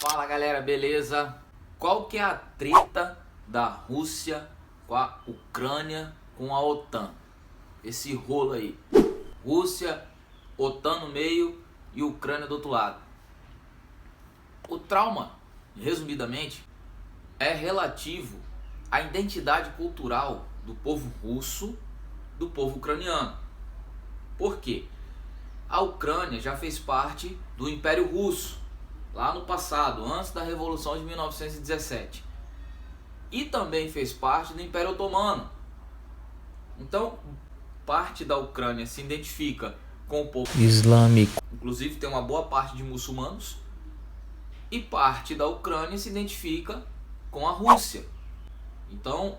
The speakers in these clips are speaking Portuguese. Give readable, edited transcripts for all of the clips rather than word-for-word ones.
Fala galera, beleza? Qual que é a treta da Rússia com a Ucrânia, com a OTAN? Esse rolo aí. Rússia, OTAN no meio e Ucrânia do outro lado. O trauma, resumidamente, é relativo à identidade cultural do povo russo, do povo ucraniano. Por quê? A Ucrânia já fez parte do Império Russo, lá no passado, antes da Revolução de 1917. E também fez parte do Império Otomano. Então, parte da Ucrânia se identifica com o povo islâmico. Inclusive tem uma boa parte de muçulmanos. E parte da Ucrânia se identifica com a Rússia. Então,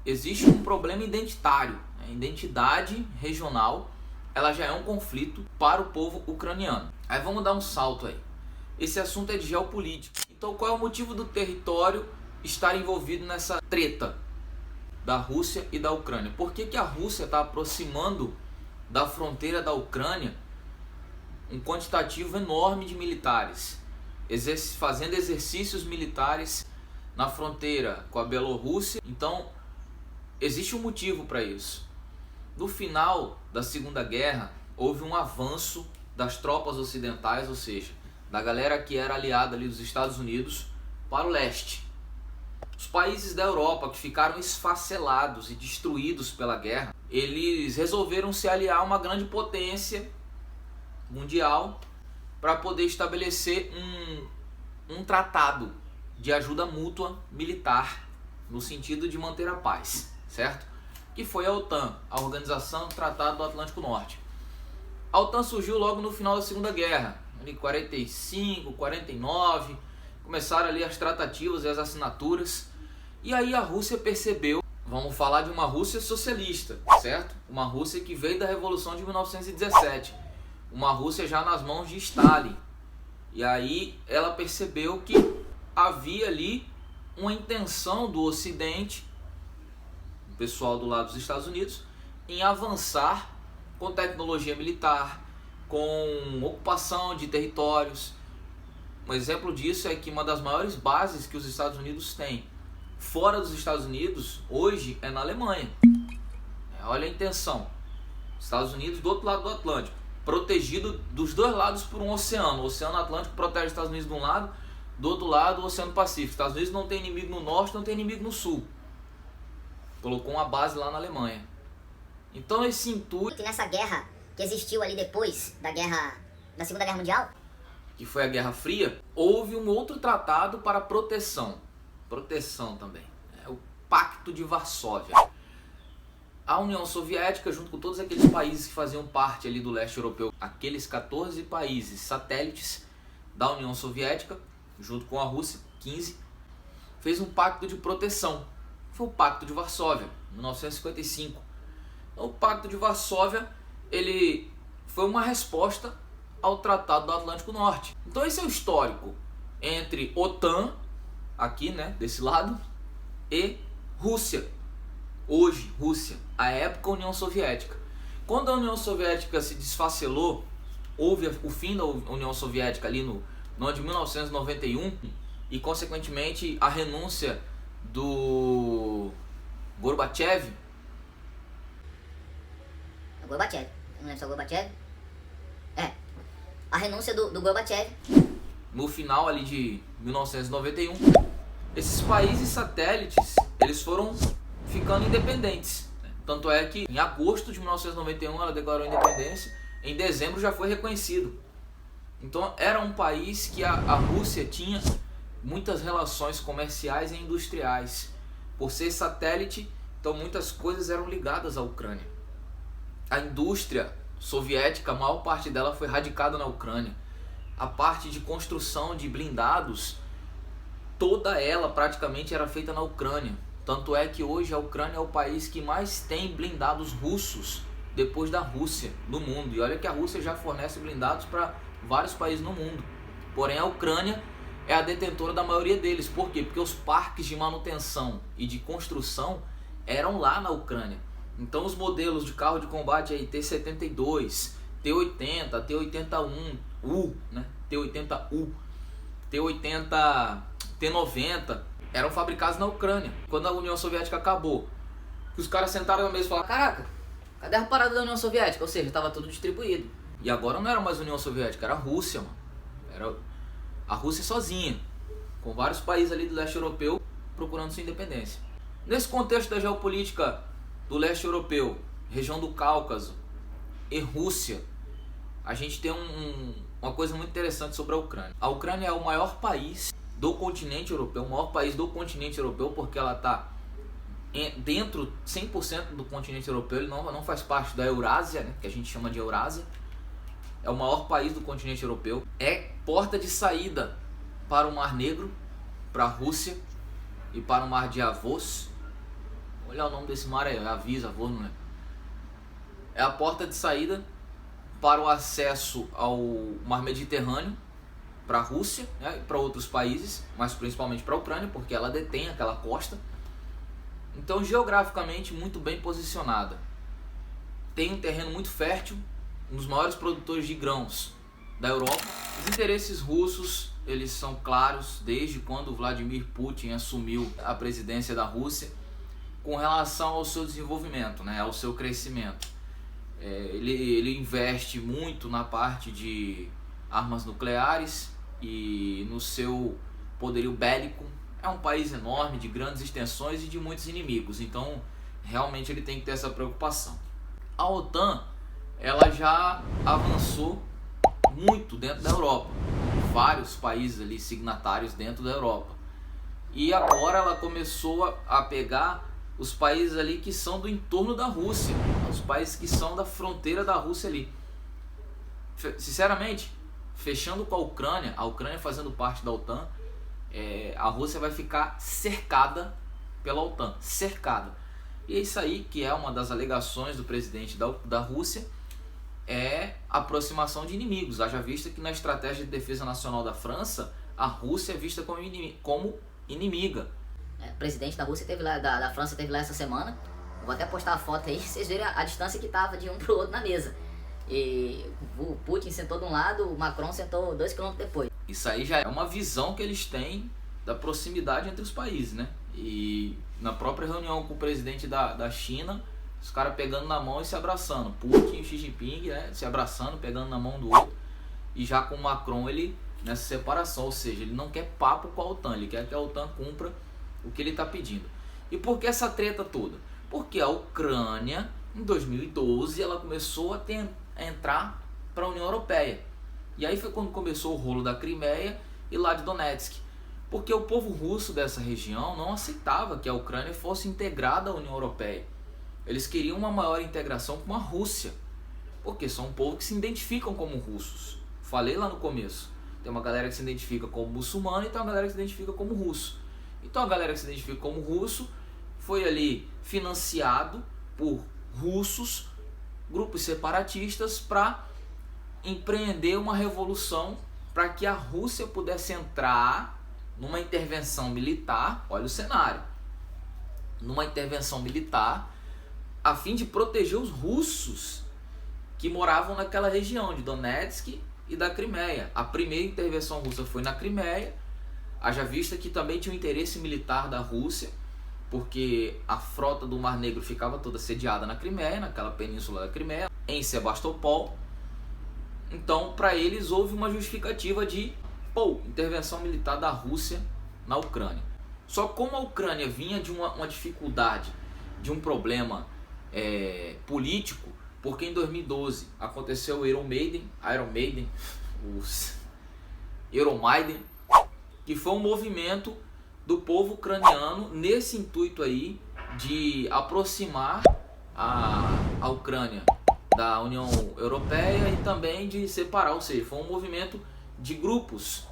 existe um problema identitário. A identidade regional, ela já é um conflito para o povo ucraniano. Aí vamos dar um salto aí. Esse assunto é de geopolítica. Então qual é o motivo do território estar envolvido nessa treta da Rússia e da Ucrânia? Por que a Rússia está aproximando da fronteira da Ucrânia um quantitativo enorme de militares, fazendo exercícios militares na fronteira com a Bielorrússia? Então existe um motivo para isso. No final da Segunda Guerra, houve um avanço das tropas ocidentais, ou seja, da galera que era aliada ali dos Estados Unidos, para o leste. Os países da Europa que ficaram esfacelados e destruídos pela guerra, eles resolveram se aliar a uma grande potência mundial para poder estabelecer um tratado de ajuda mútua militar, no sentido de manter a paz, certo? Que foi a OTAN, a Organização do Tratado do Atlântico Norte. A OTAN surgiu logo no final da Segunda Guerra, ali 45, 49, começaram ali as tratativas e as assinaturas, e aí a Rússia percebeu, vamos falar de uma Rússia socialista, certo? Uma Rússia que veio da Revolução de 1917, uma Rússia já nas mãos de Stalin, e aí ela percebeu que havia ali uma intenção do Ocidente, o pessoal do lado dos Estados Unidos, em avançar com tecnologia militar, com ocupação de territórios. Um exemplo disso é que uma das maiores bases que os Estados Unidos têm fora dos Estados Unidos hoje é na Alemanha. Olha a intenção. Estados Unidos do outro lado do Atlântico, protegido dos dois lados por um oceano. O Oceano Atlântico protege os Estados Unidos de um lado, do outro lado o Oceano Pacífico. Os Estados Unidos não tem inimigo no norte, não tem inimigo no sul. Colocou uma base lá na Alemanha. Então esse intuito... Que nessa guerra que existiu ali depois da Segunda Guerra Mundial, que foi a Guerra Fria, houve um outro tratado para proteção também, o Pacto de Varsóvia. A União Soviética, junto com todos aqueles países que faziam parte ali do leste europeu, aqueles 14 países satélites da União Soviética, junto com a Rússia, 15, fez um pacto de proteção. Foi o Pacto de Varsóvia, 1955. Então, o Pacto de Varsóvia, ele foi uma resposta ao Tratado do Atlântico Norte. Então esse é o histórico entre OTAN, aqui, né, desse lado, e Rússia. Hoje, Rússia, a época União Soviética. Quando a União Soviética se desfacelou, houve o fim da União Soviética ali no ano de 1991 e, consequentemente, a renúncia do Gorbachev. eu não lembro se é o Gorbachev. A renúncia do Gorbachev. No final ali de 1991, esses países satélites, eles foram ficando independentes. Tanto é que em agosto de 1991 ela declarou independência, em dezembro já foi reconhecido. Então era um país que a Rússia tinha muitas relações comerciais e industriais. Por ser satélite, então muitas coisas eram ligadas à Ucrânia. A indústria soviética, a maior parte dela foi radicada na Ucrânia. A parte de construção de blindados, toda ela praticamente era feita na Ucrânia. Tanto é que hoje a Ucrânia é o país que mais tem blindados russos depois da Rússia no mundo. E olha que a Rússia já fornece blindados para vários países no mundo. Porém a Ucrânia é a detentora da maioria deles. Por quê? Porque os parques de manutenção e de construção eram lá na Ucrânia. Então os modelos de carro de combate aí, T-72, T-80, T-81U, né? T-80U, T-80, T-90 eram fabricados na Ucrânia. Quando a União Soviética acabou, os caras sentaram na mesa e falaram: caraca, cadê a parada da União Soviética? Ou seja, estava tudo distribuído. E agora não era mais União Soviética, era a Rússia, mano. Era a Rússia sozinha, com vários países ali do leste europeu procurando sua independência. Nesse contexto da geopolítica do leste europeu, região do Cáucaso e Rússia, a gente tem uma coisa muito interessante sobre a Ucrânia. A Ucrânia é o maior país do continente europeu, porque ela está dentro 100% do continente europeu. Ele não faz parte da Eurásia, né, que a gente chama de Eurásia. É o maior país do continente europeu. É porta de saída para o Mar Negro, para a Rússia e para o Mar de Azov. Olha o nome desse mar aí, Azov, não é? É a porta de saída para o acesso ao Mar Mediterrâneo, para a Rússia, né, e para outros países, mas principalmente para a Ucrânia, porque ela detém aquela costa. Então, geograficamente, muito bem posicionada. Tem um terreno muito fértil, um dos maiores produtores de grãos da Europa. Os interesses russos, eles são claros desde quando Vladimir Putin assumiu a presidência da Rússia, com relação ao seu desenvolvimento, né, ao seu crescimento. Ele investe muito na parte de armas nucleares e no seu poderio bélico. É um país enorme, de grandes extensões e de muitos inimigos, então realmente ele tem que ter essa preocupação. A OTAN, ela já avançou muito dentro da Europa, vários países ali signatários dentro da Europa, e agora ela começou a pegar os países ali que são do entorno da Rússia, os países que são da fronteira da Rússia ali. Sinceramente, fechando com a Ucrânia fazendo parte da OTAN, a Rússia vai ficar cercada pela OTAN, cercada. E é isso aí que é uma das alegações do presidente da Rússia, é aproximação de inimigos. Haja vista que na estratégia de defesa nacional da França, a Rússia é vista como inimiga. O presidente da Rússia da França esteve lá essa semana. Eu vou até postar a foto aí, vocês verem a distância que estava de um para o outro na mesa. E o Putin sentou de um lado, o Macron sentou 2 km depois. Isso aí já é uma visão que eles têm da proximidade entre os países, né? E na própria reunião com o presidente da China, os caras pegando na mão e se abraçando. Putin e Xi Jinping, né, se abraçando, pegando na mão do outro. E já com o Macron, ele nessa separação, ou seja, ele não quer papo com a OTAN, ele quer que a OTAN cumpra o que ele está pedindo. E por que essa treta toda? Porque a Ucrânia, em 2012, ela começou a entrar para a União Europeia. E aí foi quando começou o rolo da Crimeia e lá de Donetsk. Porque o povo russo dessa região não aceitava que a Ucrânia fosse integrada à União Europeia. Eles queriam uma maior integração com a Rússia, porque são um povo que se identificam como russos. Falei lá no começo, tem uma galera que se identifica como muçulmano e tem uma galera que se identifica como russo. Então a galera que se identifica como russo foi ali financiado por russos, grupos separatistas, para empreender uma revolução para que a Rússia pudesse entrar numa intervenção militar. Olha o cenário, numa intervenção militar a fim de proteger os russos que moravam naquela região de Donetsk e da Crimeia. A primeira intervenção russa foi na Crimeia, haja vista que também tinha um interesse militar da Rússia, porque a frota do Mar Negro ficava toda sediada na Crimeia, naquela península da Crimeia, em Sebastopol. Então, para eles houve uma justificativa de intervenção militar da Rússia na Ucrânia. Só como a Ucrânia vinha de uma dificuldade, de um problema político, porque em 2012 aconteceu o Euromaidan, que foi um movimento do povo ucraniano nesse intuito aí de aproximar a Ucrânia da União Europeia e também de separar, ou seja, foi um movimento de grupos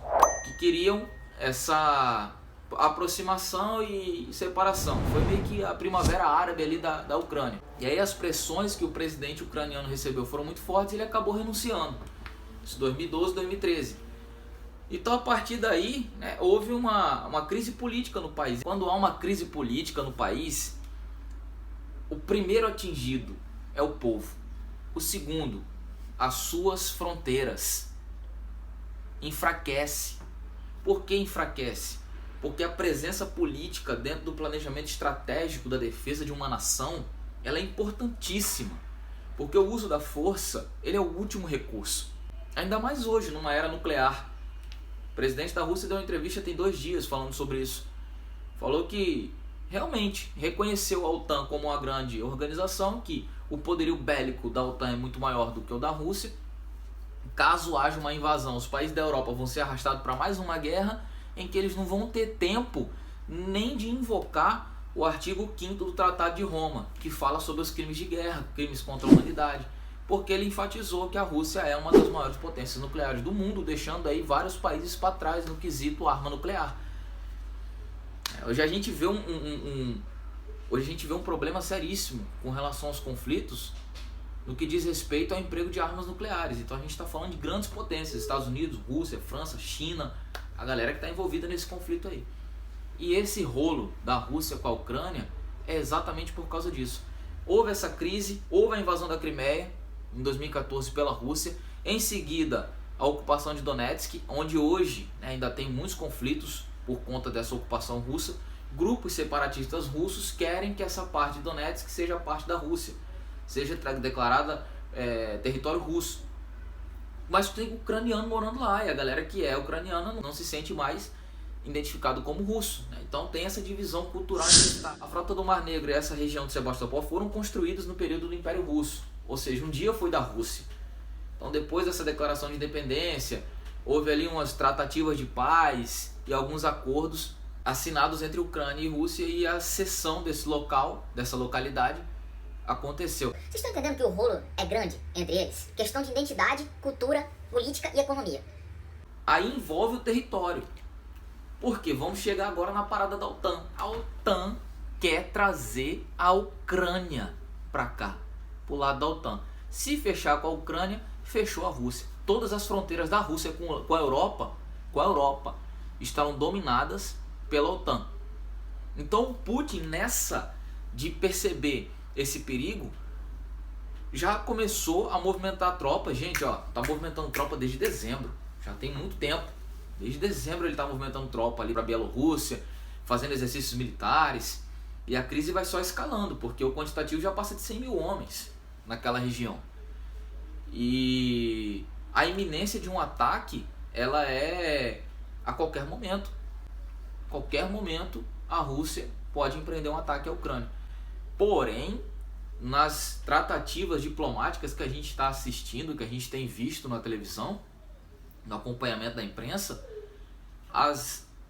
que queriam essa aproximação e separação. Foi meio que a primavera árabe ali da Ucrânia. E aí as pressões que o presidente ucraniano recebeu foram muito fortes e ele acabou renunciando. Isso 2012, 2013. Então a partir daí, né, houve uma crise política no país. Quando há uma crise política no país, o primeiro atingido é o povo. O segundo, as suas fronteiras. Enfraquece. Por que enfraquece? Porque a presença política dentro do planejamento estratégico da defesa de uma nação, ela é importantíssima. Porque o uso da força, ele é o último recurso. Ainda mais hoje, numa era nuclear. O presidente da Rússia deu uma entrevista tem 2 dias falando sobre isso. Falou que realmente reconheceu a OTAN como uma grande organização, que o poderio bélico da OTAN é muito maior do que o da Rússia. Caso haja uma invasão, os países da Europa vão ser arrastados para mais uma guerra em que eles não vão ter tempo nem de invocar o artigo 5º do Tratado de Roma, que fala sobre os crimes de guerra, crimes contra a humanidade, porque ele enfatizou que a Rússia é uma das maiores potências nucleares do mundo, deixando aí vários países para trás no quesito arma nuclear. Hoje a gente vê um problema seríssimo com relação aos conflitos no que diz respeito ao emprego de armas nucleares. Então a gente está falando de grandes potências, Estados Unidos, Rússia, França, China, a galera que está envolvida nesse conflito aí. E esse rolo da Rússia com a Ucrânia é exatamente por causa disso. Houve essa crise, houve a invasão da Crimeia em 2014 pela Rússia, em seguida a ocupação de Donetsk, onde hoje ainda tem muitos conflitos por conta dessa ocupação russa. Grupos separatistas russos querem que essa parte de Donetsk seja parte da Rússia, seja declarada território russo. Mas tem ucraniano morando lá, e a galera que é ucraniana não se sente mais identificado como russo, né? Então tem essa divisão cultural. A frota do Mar Negro e essa região de Sebastopol foram construídos no período do Império Russo, ou seja, um dia foi da Rússia. Então depois dessa declaração de independência, houve ali umas tratativas de paz e alguns acordos assinados entre Ucrânia e Rússia, e a cessão desse local, dessa localidade, aconteceu. Vocês estão entendendo que o rolo é grande entre eles? Questão de identidade, cultura, política e economia. Aí envolve o território. Porque vamos chegar agora na parada da OTAN. A OTAN quer trazer a Ucrânia para cá, pro lado da OTAN. Se fechar com a Ucrânia, fechou a Rússia. Todas as fronteiras da Rússia com a Europa estarão dominadas pela OTAN. Então o Putin, nessa de perceber esse perigo, já começou a movimentar tropas. Gente, ó, tá movimentando tropa desde dezembro, já tem muito tempo. Desde dezembro ele tá movimentando tropa ali para Bielorrússia, fazendo exercícios militares, e a crise vai só escalando, porque o quantitativo já passa de 100 mil homens naquela região. E a iminência de um ataque, ela é a qualquer momento. Qualquer momento a Rússia pode empreender um ataque à Ucrânia. Porém, nas tratativas diplomáticas que a gente está assistindo, que a gente tem visto na televisão, no acompanhamento da imprensa,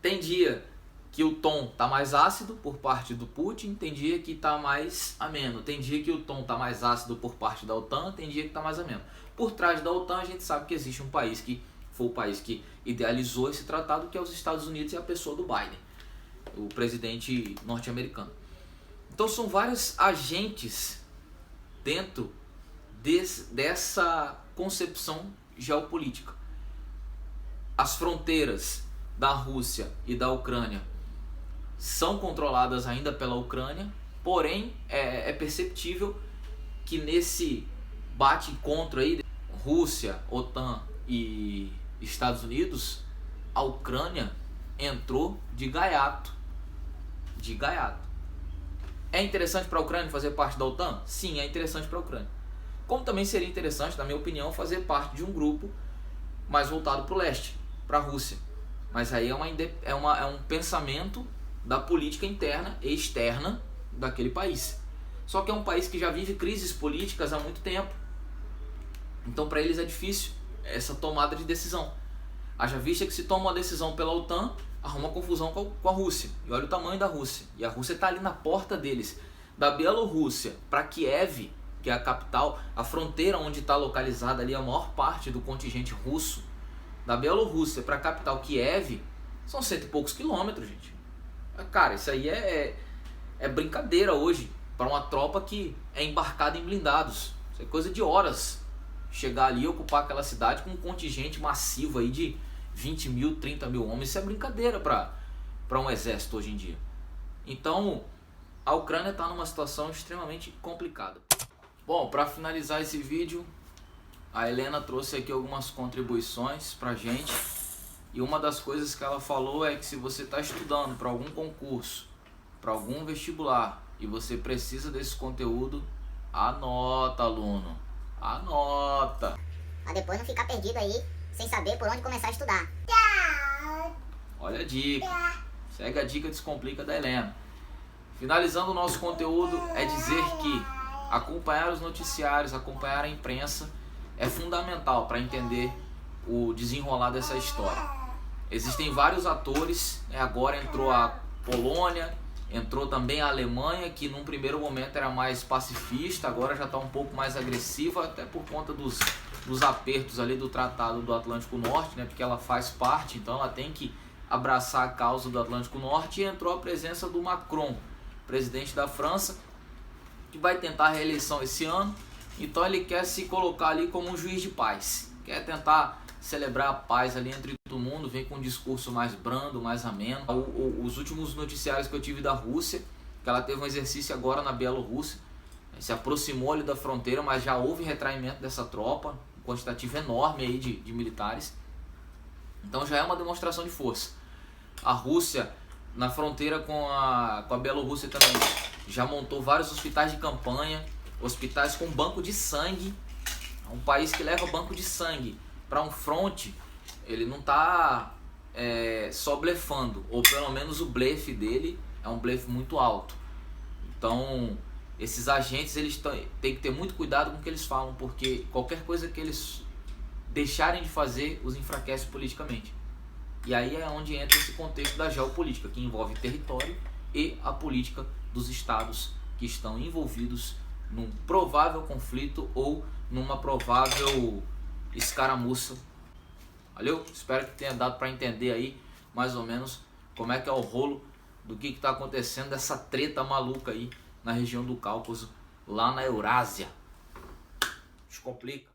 tem dia que o tom está mais ácido por parte do Putin, tem dia que está mais ameno, tem dia que o tom está mais ácido por parte da OTAN, tem dia que está mais ameno. Por trás da OTAN a gente sabe que existe um país que foi o país que idealizou esse tratado, que é os Estados Unidos, e a pessoa do Biden, o presidente norte-americano. Então são vários agentes dentro dessa concepção geopolítica. As fronteiras da Rússia e da Ucrânia são controladas ainda pela Ucrânia, porém é perceptível que nesse bate-encontro aí, Rússia, OTAN e Estados Unidos, a Ucrânia entrou de gaiato. De gaiato. É interessante para a Ucrânia fazer parte da OTAN? Sim, é interessante para a Ucrânia. Como também seria interessante, na minha opinião, fazer parte de um grupo mais voltado para o leste, para a Rússia. Mas aí é um pensamento da política interna e externa daquele país. Só que é um país que já vive crises políticas há muito tempo. Então para eles é difícil essa tomada de decisão. Haja vista que se toma uma decisão pela OTAN, arruma confusão com a Rússia. E olha o tamanho da Rússia. E a Rússia está ali na porta deles. Da Bielorrússia para Kiev, que é a capital, a fronteira onde está localizada ali a maior parte do contingente russo. Da Bielorrússia para a capital Kiev, são 100 e poucos quilômetros, gente. Cara, isso aí é brincadeira hoje para uma tropa que é embarcada em blindados. Isso é coisa de horas. Chegar ali e ocupar aquela cidade com um contingente massivo aí de 20 mil, 30 mil homens. Isso é brincadeira para um exército hoje em dia. Então, a Ucrânia está numa situação extremamente complicada. Bom, para finalizar esse vídeo, a Helena trouxe aqui algumas contribuições pra gente. E uma das coisas que ela falou é que se você está estudando para algum concurso, para algum vestibular, e você precisa desse conteúdo, anota, aluno, anota. Pra depois não ficar perdido aí, sem saber por onde começar a estudar. Olha a dica, segue a dica Descomplica da Helena. Finalizando o nosso conteúdo, é dizer que acompanhar os noticiários, acompanhar a imprensa é fundamental para entender o desenrolar dessa história. Existem vários atores, agora entrou a Polônia, entrou também a Alemanha, que num primeiro momento era mais pacifista, agora já está um pouco mais agressiva, até por conta dos apertos ali do Tratado do Atlântico Norte, né, porque ela faz parte, então ela tem que abraçar a causa do Atlântico Norte, e entrou a presença do Macron, presidente da França, que vai tentar a reeleição esse ano. Então ele quer se colocar ali como um juiz de paz, quer tentar celebrar a paz ali entre todo mundo, vem com um discurso mais brando, mais ameno. Os últimos noticiários que eu tive da Rússia, que ela teve um exercício agora na Bielorrússia, se aproximou ali da fronteira, mas já houve retraimento dessa tropa, um quantitativo enorme aí de militares, então já é uma demonstração de força. A Rússia, na fronteira com a Bielorrússia também, já montou vários hospitais de campanha, hospitais com banco de sangue. Um país que leva banco de sangue para um fronte, ele não está só blefando, ou pelo menos o blefe dele é um blefe muito alto. Então esses agentes, eles têm que ter muito cuidado com o que eles falam, porque qualquer coisa que eles deixarem de fazer os enfraquece politicamente. E aí é onde entra esse contexto da geopolítica, que envolve território e a política dos estados que estão envolvidos num provável conflito ou numa provável escaramuça. Valeu? Espero que tenha dado para entender aí mais ou menos como é que é o rolo do que está acontecendo, dessa treta maluca aí na região do Cáucaso, lá na Eurásia. Descomplica.